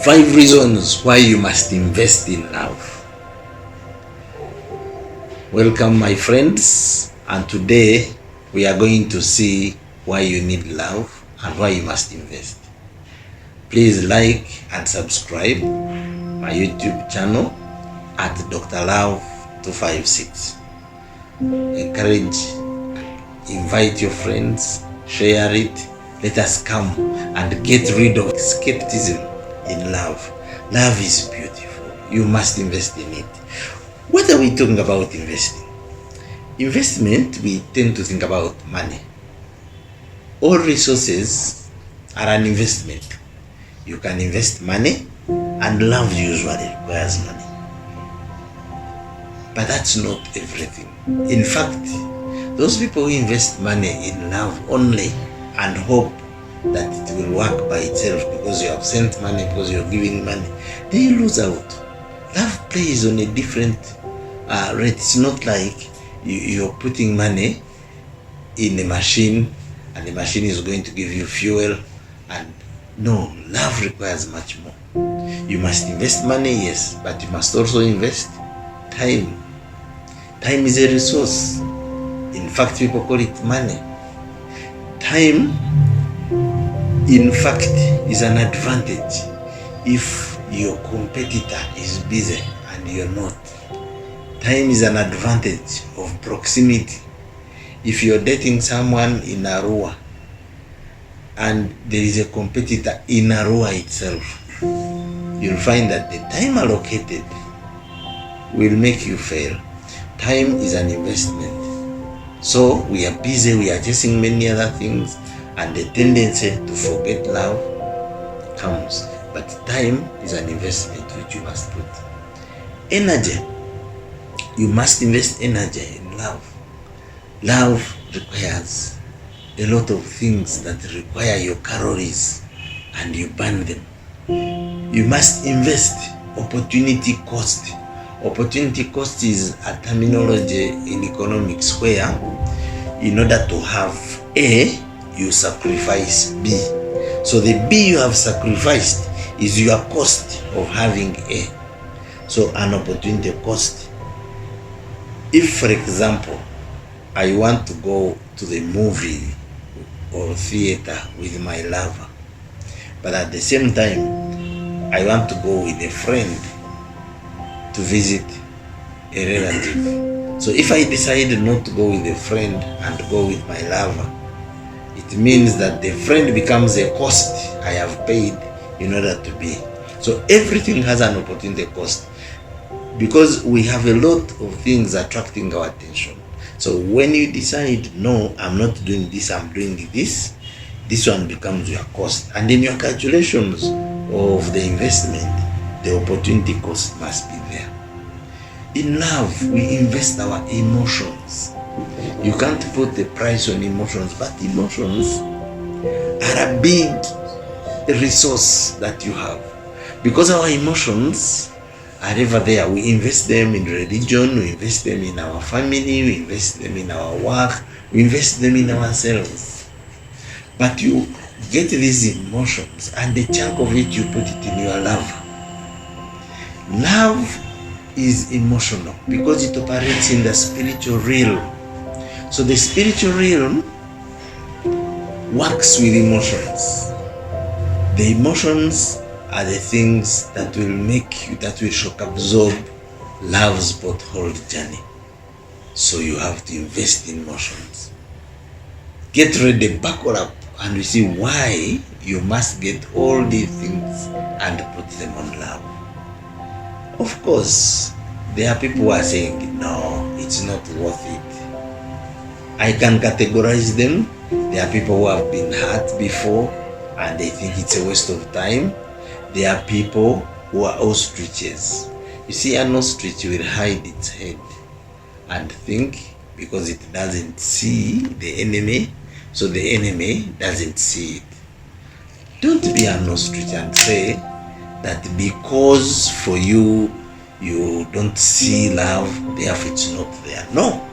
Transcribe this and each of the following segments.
5 reasons why you must invest in love. Welcome, my friends, and today we are going to see why you need love and why you must invest. Please like and subscribe my YouTube channel at Dr. Love 256. Encourage, invite your friends, share it. Let us come and get rid of skepticism in love. Love is beautiful. You must invest in it. What are we talking about investing? Investment, we tend to think about money. All resources are an investment. You can invest money, and love usually requires money. But that's not everything. In fact, those people who invest money in love only and hope that it will work by itself because you have sent money, because you're giving money, they lose out. Love plays on a different rate. It's not like you're putting money in a machine and the machine is going to give you fuel. And no, love requires much more. You must invest money, yes, but you must also invest time. Time is a resource. In fact, people call it money. Time, in fact, is an advantage if your competitor is busy and you're not. Time is an advantage of proximity. If you're dating someone in Arua and there is a competitor in Arua itself, you'll find that the time allocated will make you fail. Time is an investment. So we are busy, we are chasing many other things, and the tendency to forget love comes. But time is an investment which you must put. Energy. You must invest energy in love. Love requires a lot of things that require your calories, and you burn them. You must invest opportunity cost. Opportunity cost is a terminology in economics where in order to have A, you sacrifice B. So the B you have sacrificed is your cost of having A. So an opportunity cost. If, for example, I want to go to the movie or theater with my lover, but at the same time, I want to go with a friend to visit a relative. So if I decide not to go with a friend and go with my lover, it means that the friend becomes a cost I have paid in order to be. So everything has an opportunity cost because we have a lot of things attracting our attention. So when you decide, no, I'm not doing this, I'm doing this, this one becomes your cost. And in your calculations of the investment, the opportunity cost must be there. In love, we invest our emotions. You can't put the price on emotions, but emotions are a big resource that you have. Because our emotions are ever there. We invest them in religion, we invest them in our family, we invest them in our work, we invest them in ourselves. But you get these emotions and the chunk of it you put it in your love. Love is emotional because it operates in the spiritual realm. So the spiritual realm works with emotions. The emotions are the things that will make you, that will shock absorb love's pothole journey. So you have to invest in emotions. Get ready, buckle up, and you see why you must get all these things and put them on love. Of course, there are people who are saying, no, it's not worth it. I can categorize them. There are people who have been hurt before and they think it's a waste of time. There are people who are ostriches. You see, an ostrich will hide its head and think because it doesn't see the enemy, so the enemy doesn't see it. Don't be an ostrich and say that because for you, you don't see love, therefore it's not there. No.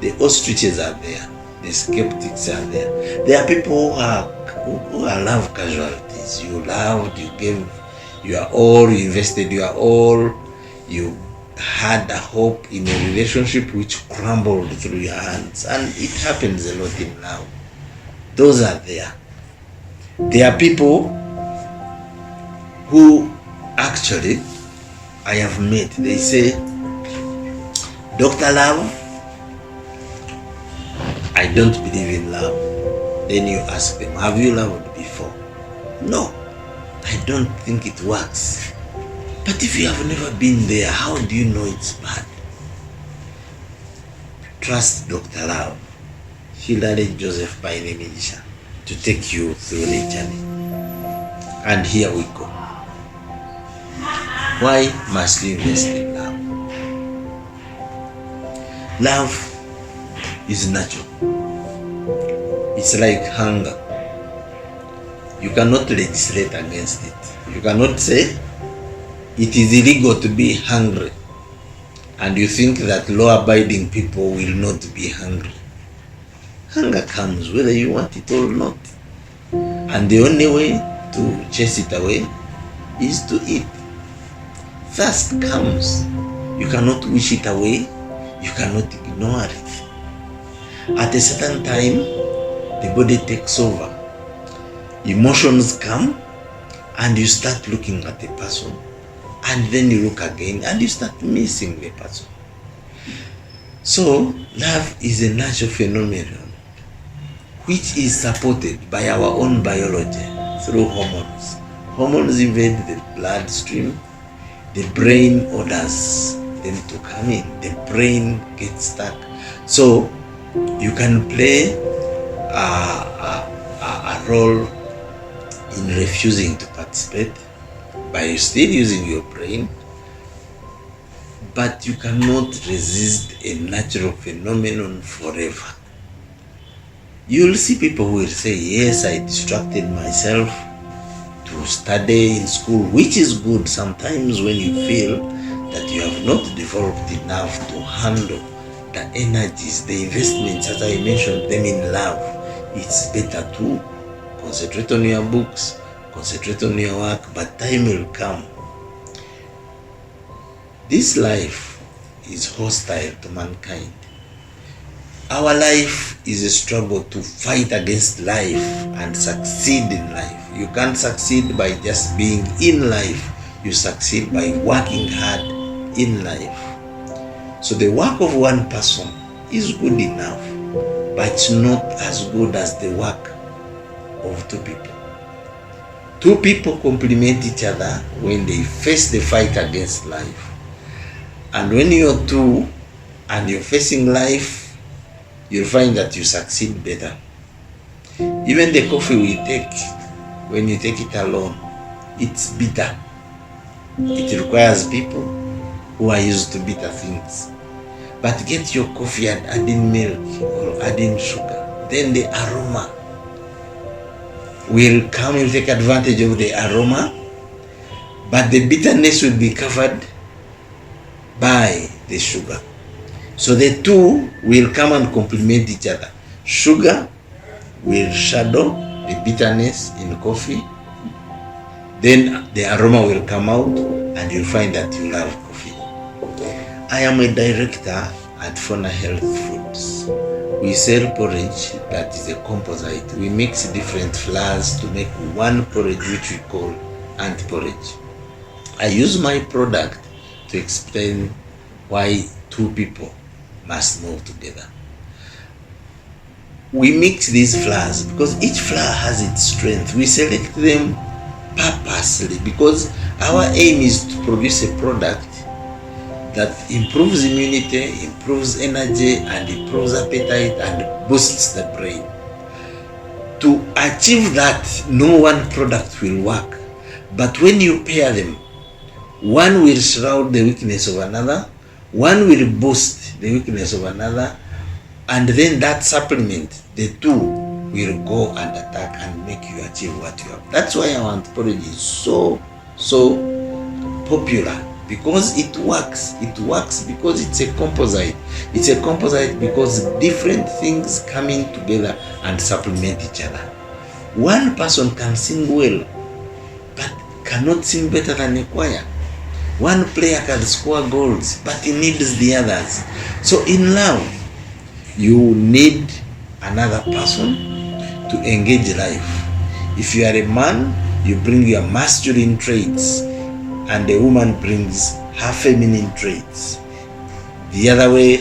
The ostriches are there. The skeptics are there. There are people who are love casualties. You loved, you gave You are all invested, you are all, you had a hope in a relationship which crumbled through your hands. And it happens a lot in love. Those are there. There are people who actually I have met, they say, Dr. Love, I don't believe in love. Then you ask them, have you loved before? No, I don't think it works. But if you have never been there, how do you know it's bad? Trust Dr. Love, Hilary Joseph by Enriches, to take you through the journey. And here we go. Why must you invest in love? Love is natural. It's like hunger. You cannot legislate against it. You cannot say it is illegal to be hungry, and you think that law-abiding people will not be hungry. Hunger comes whether you want it or not. And the only way to chase it away is to eat. Thirst comes. You cannot wish it away. You cannot ignore it. At a certain time, the body takes over. Emotions come, and you start looking at the person, and then you look again, and you start missing the person. So, love is a natural phenomenon which is supported by our own biology through hormones. Hormones invade the bloodstream. The brain orders them to come in. The brain gets stuck. So you can play a role in refusing to participate by still using your brain, but you cannot resist a natural phenomenon forever. You'll see people who will say, yes, I distracted myself to study in school, which is good sometimes when you feel that you have not developed enough to handle the energies, the investments, as I mentioned them in love. It's better to concentrate on your books, concentrate on your work, but time will come. This life is hostile to mankind. Our life is a struggle to fight against life and succeed in life. You can't succeed by just being in life. You succeed by working hard in life. So the work of one person is good enough, but it's not as good as the work of two people. Two people complement each other when they face the fight against life. And when you're two and you're facing life, you'll find that you succeed better. Even the coffee we take, when you take it alone, it's bitter. It requires people who are used to bitter things. But get your coffee and add in milk or add in sugar, then the aroma will come and take advantage of the aroma, but the bitterness will be covered by the sugar. So the two will come and complement each other. Sugar will shadow the bitterness in coffee. Then the aroma will come out and you'll find that you love coffee. I am a director at Fauna Health Foods. We sell porridge that is a composite. We mix different flours to make one porridge which we call ant porridge. I use my product to explain why two people must move together. We mix these flours because each flour has its strength. We select them purposely because our aim is to produce a product that improves immunity, improves energy, and improves appetite and boosts the brain. To achieve that, no one product will work. But when you pair them, one will shroud the weakness of another, one will boost the weakness of another, and then that supplement, the two will go and attack and make you achieve what you have. That's why our ant porridge is so popular, because it works. It works because it's a composite. It's a composite because different things come in together and supplement each other. One person can sing well, but cannot sing better than a choir. One player can score goals, but he needs the others. So in love, you need another person to engage life. If you are a man, you bring your masculine traits, and the woman brings her feminine traits. The other way,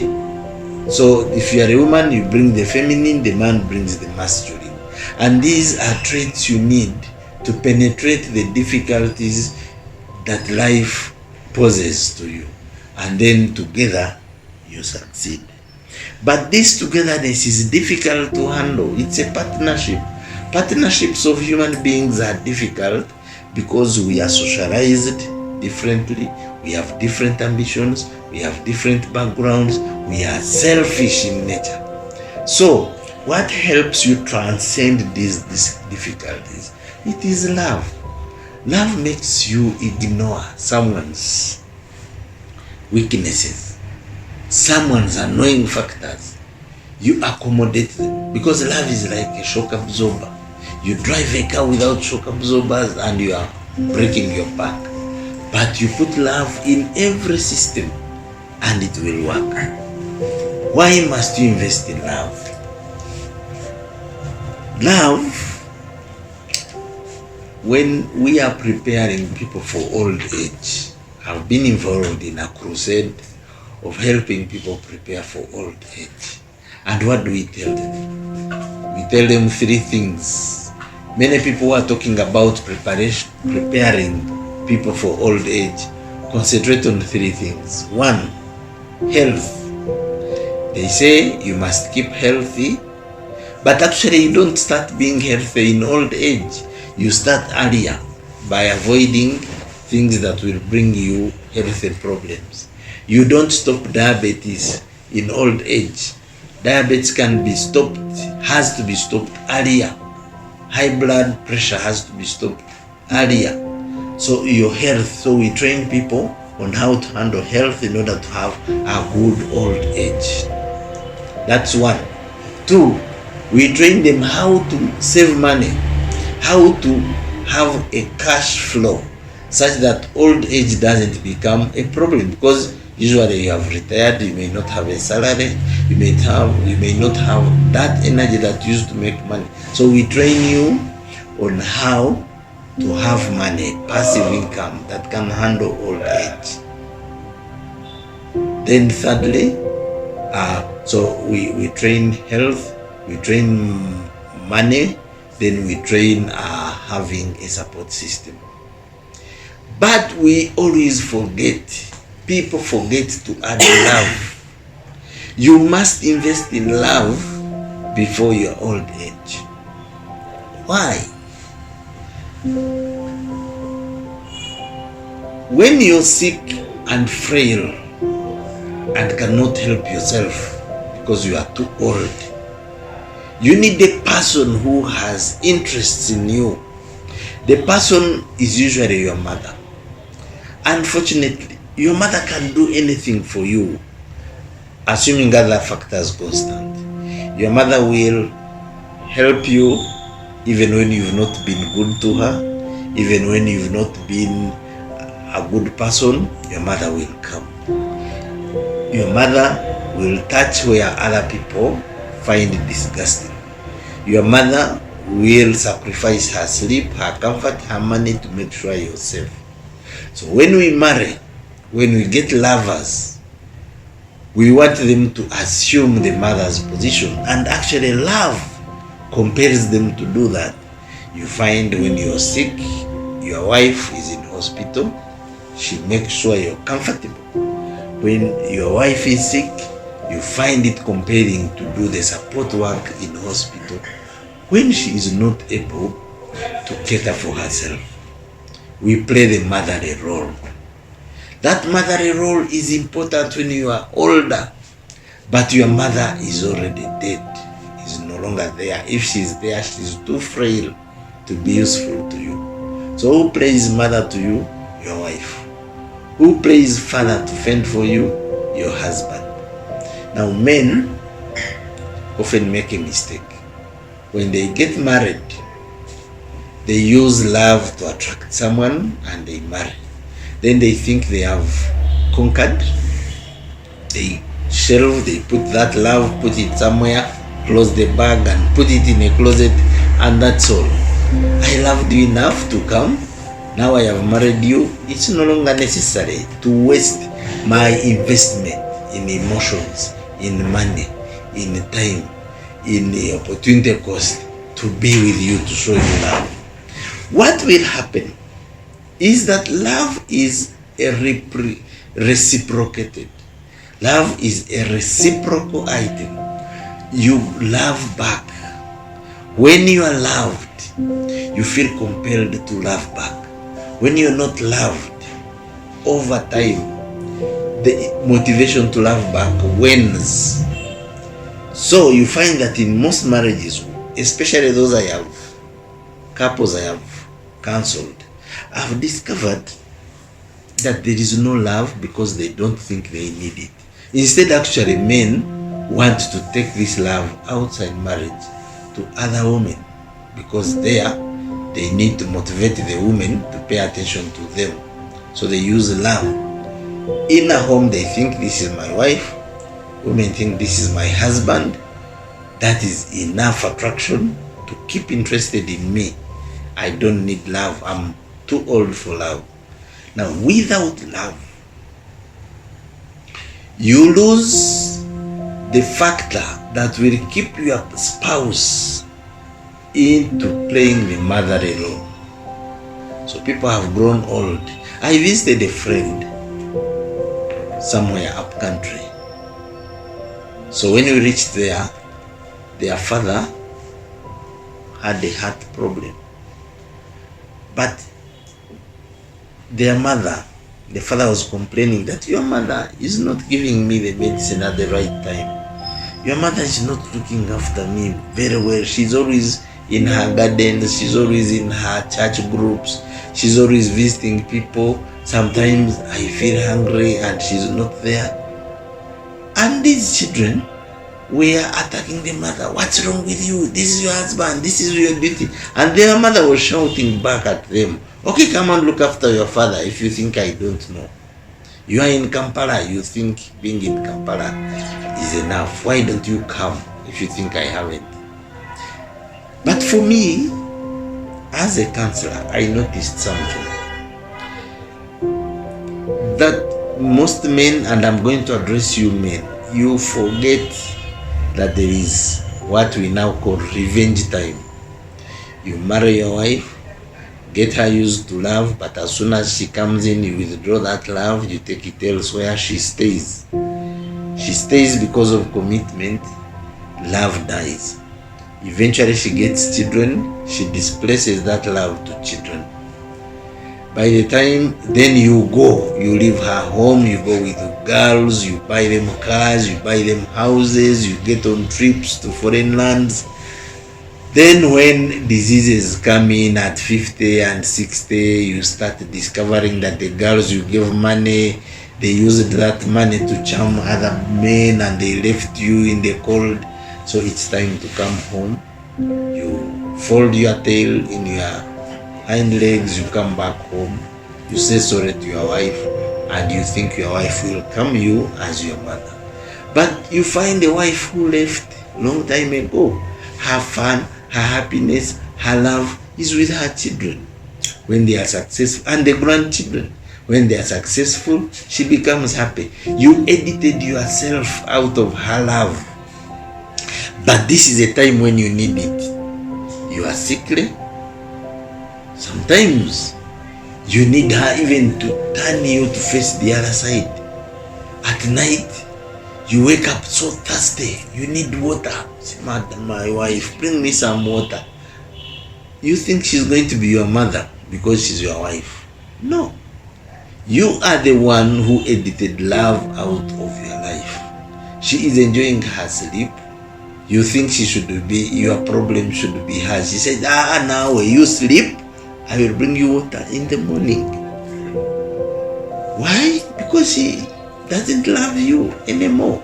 so if you are a woman, you bring the feminine, the man brings the masculine. And these are traits you need to penetrate the difficulties that life poses to you. And then together, you succeed. But this togetherness is difficult to handle. It's a partnership. Partnerships of human beings are difficult because we are socialized differently. We have different ambitions. We have different backgrounds. We are selfish in nature. So, what helps you transcend these difficulties? It is love. Love makes you ignore someone's weaknesses, someone's annoying factors. You accommodate them because love is like a shock absorber. You drive a car without shock absorbers and you are breaking your back. But you put love in every system and it will work. Why must you invest in love? Love, when we are preparing people for old age, I've been involved in a crusade of helping people prepare for old age. And what do we tell them? We tell them three things. Many people are talking about preparing people for old age. Concentrate on three things. One, health. They say you must keep healthy, but actually you don't start being healthy in old age. You start earlier by avoiding things that will bring you health problems. You don't stop diabetes in old age. Diabetes can be stopped, has to be stopped earlier. High blood pressure has to be stopped earlier. So your health, so we train people on how to handle health in order to have a good old age. That's one. Two, we train them how to save money, how to have a cash flow such that old age doesn't become a problem, because usually you have retired, you may not have a salary, you may not have that energy that used to make money. So we train you on how to have money, passive income that can handle old age. Then thirdly, so we train health, we train money, then we train having a support system. But we always forget, people forget to add love. You must invest in love before your old age. Why? When you're sick and frail and cannot help yourself because you are too old, you need a person who has interests in you. The person is usually your mother. Unfortunately, your mother can do anything for you, assuming other factors constant. Your mother will help you even when you've not been good to her, even when you've not been a good person. Your mother will come. Your mother will touch where other people find it disgusting. Your mother will sacrifice her sleep, her comfort, her money to make sure you're safe. So when we marry, when we get lovers, we want them to assume the mother's position, and actually love compels them to do that. You find when you're sick, your wife is in hospital, she makes sure you're comfortable. When your wife is sick, you find it compelling to do the support work in hospital when she is not able to cater for herself. We play the motherly role. That motherly role is important when you are older, but your mother is already dead, is no longer there. If she's there, she's too frail to be useful to you. So who plays mother to you? Your wife. Who plays father to fend for you? Your husband. Now men often make a mistake. When they get married, They use love to attract someone and they marry. Then they think they have conquered. They shelve, they put that love, put it somewhere, close the bag and put it in a closet, and that's all. I loved you enough to come. Now I have married you. It's no longer necessary to waste my investment in emotions, in money, in time, in the opportunity cost to be with you, to show you love. What will happen is that love is a reciprocated. Love is a reciprocal item. You love back. When you are loved, you feel compelled to love back. When you're not loved, over time, the motivation to love back wanes. So you find that in most marriages, especially those couples I have counseled, I've discovered that there is no love because they don't think they need it. Instead, actually, men want to take this love outside marriage to other women because there they need to motivate the women to pay attention to them. So they use love. In a home, they think this is my wife. Women think this is my husband. That is enough attraction to keep interested in me. I don't need love. I'm too old for love. Now, without love, you lose the factor that will keep your spouse into playing the mother role. So people have grown old. I visited a friend somewhere up country. So when we reached there, their father had a heart problem. But their mother, the father was complaining that your mother is not giving me the medicine at the right time. Your mother is not looking after me very well. She's always in her gardens. She's always in her church groups. She's always visiting people. Sometimes I feel hungry and she's not there. And these children were attacking the mother. What's wrong with you? This is your husband. This is your duty. And their mother was shouting back at them. Okay, come and look after your father if you think I don't know. You are in Kampala. You think being in Kampala is enough. Why don't you come if you think I haven't? But for me, as a counselor, I noticed something. That most men, and I'm going to address you men, you forget that there is what we now call revenge time. You marry your wife, get her used to love, but as soon as she comes in, you withdraw that love, you take it elsewhere, she stays. She stays because of commitment, love dies. Eventually she gets children, she displaces that love to children. By the time then you go, you leave her home, you go with the girls, you buy them cars, you buy them houses, you get on trips to foreign lands. Then when diseases come in at 50 and 60, you start discovering that the girls you give money, they used that money to charm other men and they left you in the cold. So it's time to come home. You fold your tail in your hind legs, you come back home, you say sorry to your wife, and you think your wife will come you as your mother. But you find a wife who left long time ago. Her fun, her happiness, her love is with her children. When they are successful, and the grandchildren, when they are successful, she becomes happy. You edited yourself out of her love. But this is a time when you need it. You are sickly. Sometimes you need her even to turn you to face the other side. At night, you wake up so thirsty. You need water. Say, Madam, my wife, bring me some water. You think she's going to be your mother because she's your wife. No. You are the one who edited love out of your life. She is enjoying her sleep. You think she should be, your problem should be hers. She said, now when you sleep, I will bring you water in the morning. Why? Because she doesn't love you anymore.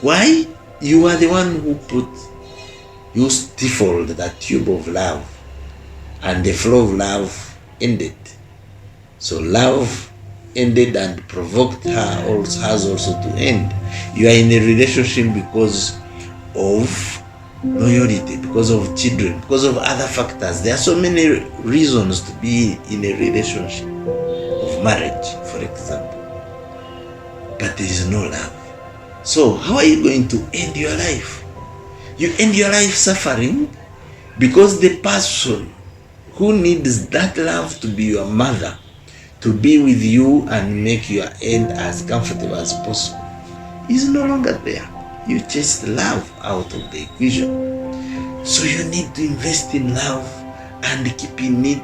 Why? You are the one who you stifled that tube of love. and the flow of love ended. So love ended and provoked has also to end. You are in a relationship because of loyalty, because of children, because of other factors. There are so many reasons to be in a relationship of marriage, for example. But there is no love. So how are you going to end your life? You end your life suffering because the person who needs that love to be your mother, to be with you and make your end as comfortable as possible, is no longer there. You chased love out of the equation. So you need to invest in love and keep in it,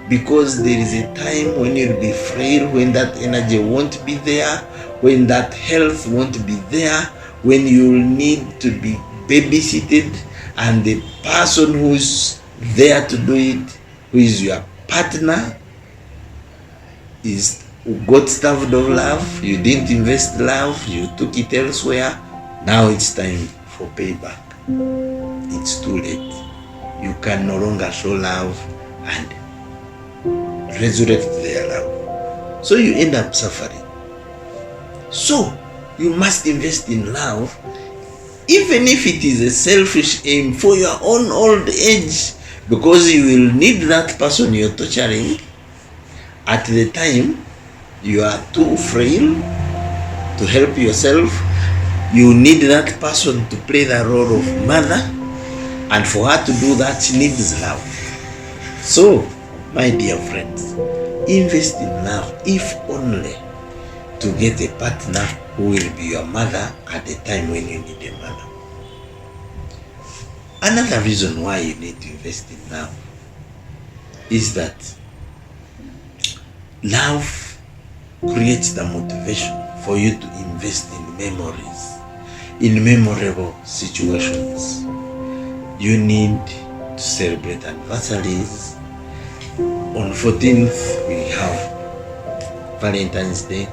because there is a time when you'll be frail, when that energy won't be there, when that health won't be there, when you'll need to be babysitted, and the person who's there to do it, who is your partner, who got starved of love. You didn't invest love, you took it elsewhere. Now it's time for payback. It's too late. You can no longer show love and resurrect their love. So you end up suffering. So you must invest in love, even if it is a selfish aim for your own old age, because you will need that person you're torturing at the time you are too frail to help yourself. You need that person to play the role of mother, and for her to do that, she needs love. So, my dear friends, invest in love, if only to get a partner who will be your mother at the time when you need a mother. Another reason why you need to invest in love is that love creates the motivation for you to invest in memories, in memorable situations. You need to celebrate anniversaries. On 14th, we have Valentine's Day.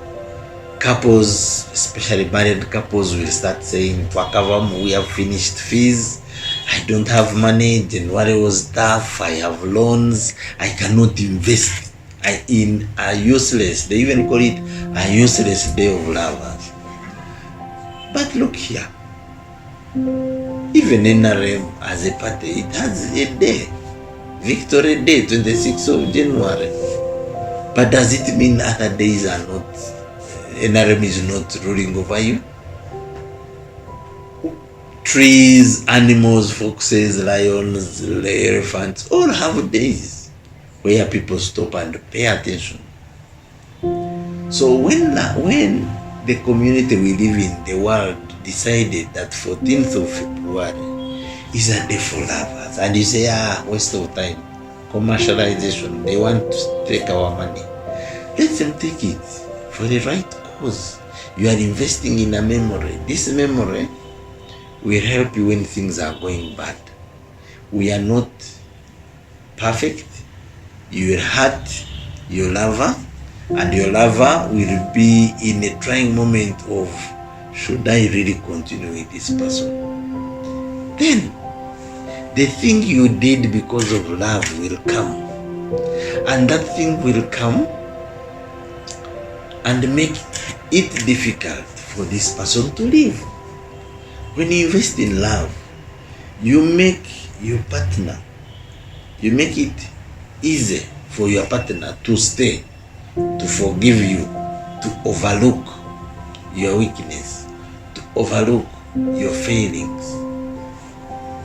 Couples, especially married couples, will start saying, "Twakavam, we have finished fees. I don't have money. January was tough. I have loans. I cannot invest in a useless," they even call it a useless day of lovers. But look here, even NRM as a party, it has a day, Victory Day, 26th of January. But does it mean other days are not, NRM is not ruling over you? Trees, animals, foxes, lions, elephants, all have days where people stop and pay attention. So when the community we live in, the world, decided that 14th of February is a day for lovers, and you say, waste of time, commercialization, they want to take our money, let them take it for the right cause. You are investing in a memory. This memory will help you when things are going bad. We are not perfect. You will hurt your lover, and your lover will be in a trying moment of, should I really continue with this person? Then the thing you did because of love will come, and that thing will come and make it difficult for this person to live. When you invest in love, you make your partner, you make it easy for your partner to stay, to forgive you, to overlook your weakness, to overlook your failings,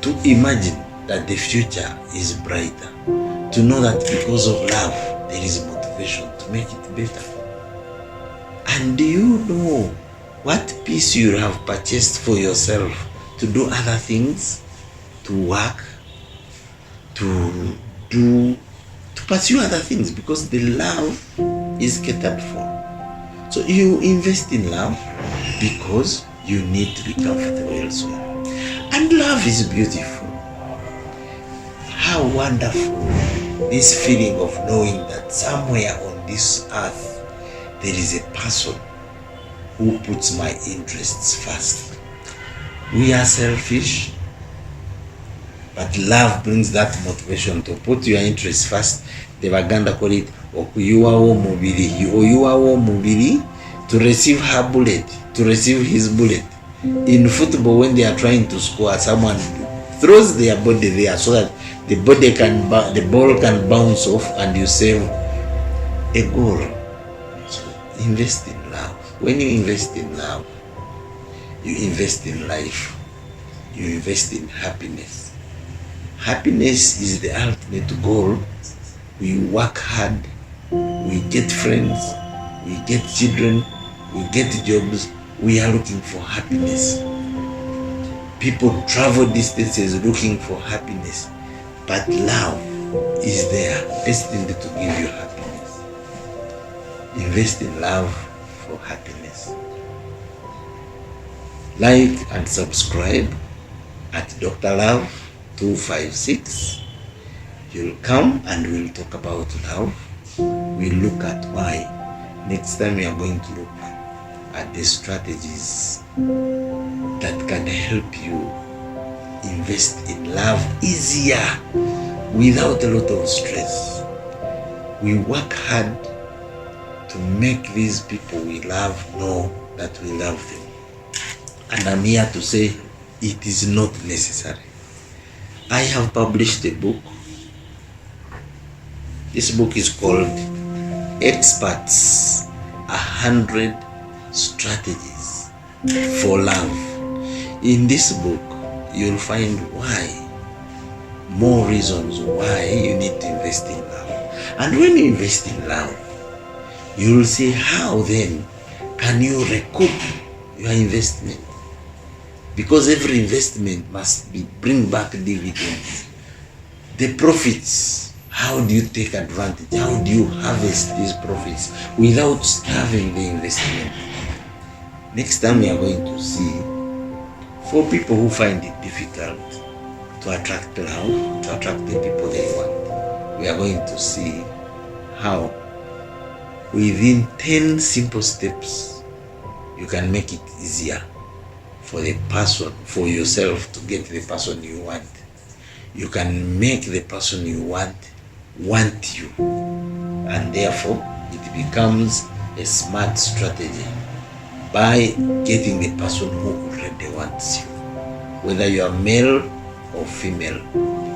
to imagine that the future is brighter, to know that because of love there is motivation to make it better. And do you know what peace you have purchased for yourself to do other things, to work, to pursue other things, because the love is catered for. So you invest in love because you need to be comfortable elsewhere. And love is beautiful. How wonderful this feeling of knowing that somewhere on this earth there is a person who puts my interests first. We are selfish. But love brings that motivation to put your interests first. The Baganda call it okuyuwawo mubiri, to receive her bullet, to receive his bullet. In football, when they are trying to score, someone throws their body there so that the ball can bounce off and you save a goal. So invest in love. When you invest in love, you invest in life. You invest in happiness. Happiness is the ultimate goal. We work hard, we get friends, we get children, we get jobs. We are looking for happiness. People travel distances looking for happiness, but love is there, destined to give you happiness. Invest in love for happiness. Like and subscribe at Dr. Love 256. You'll come and we'll talk about love. We'll look at why. Next time we are going to look at the strategies that can help you invest in love easier without a lot of stress. We work hard to make these people we love know that we love them. And I'm here to say it is not necessary. I have published a book. This book is called Experts 100 Strategies for Love. In this book, you'll find more reasons why you need to invest in love. And when you invest in love, you'll see how then can you recoup your investment. Because every investment must bring back dividends. The profits, how do you take advantage? How do you harvest these profits without starving the investment? Next time we are going to see, for people who find it difficult to attract love, to attract the people they want, we are going to see how within 10 simple steps you can make it easier for the person, for yourself to get the person you want. You can make the person you want you, and therefore it becomes a smart strategy by getting the person who already wants you. Whether you are male or female,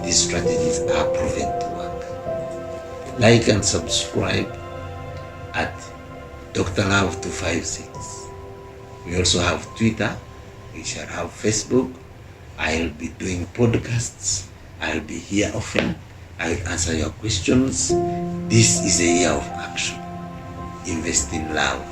these strategies are proven to work. Like and subscribe at Dr. Love 256. We also have Twitter. We shall have Facebook. I'll be doing podcasts. I'll be here often. I'll answer your questions. This is a year of action. Invest in love.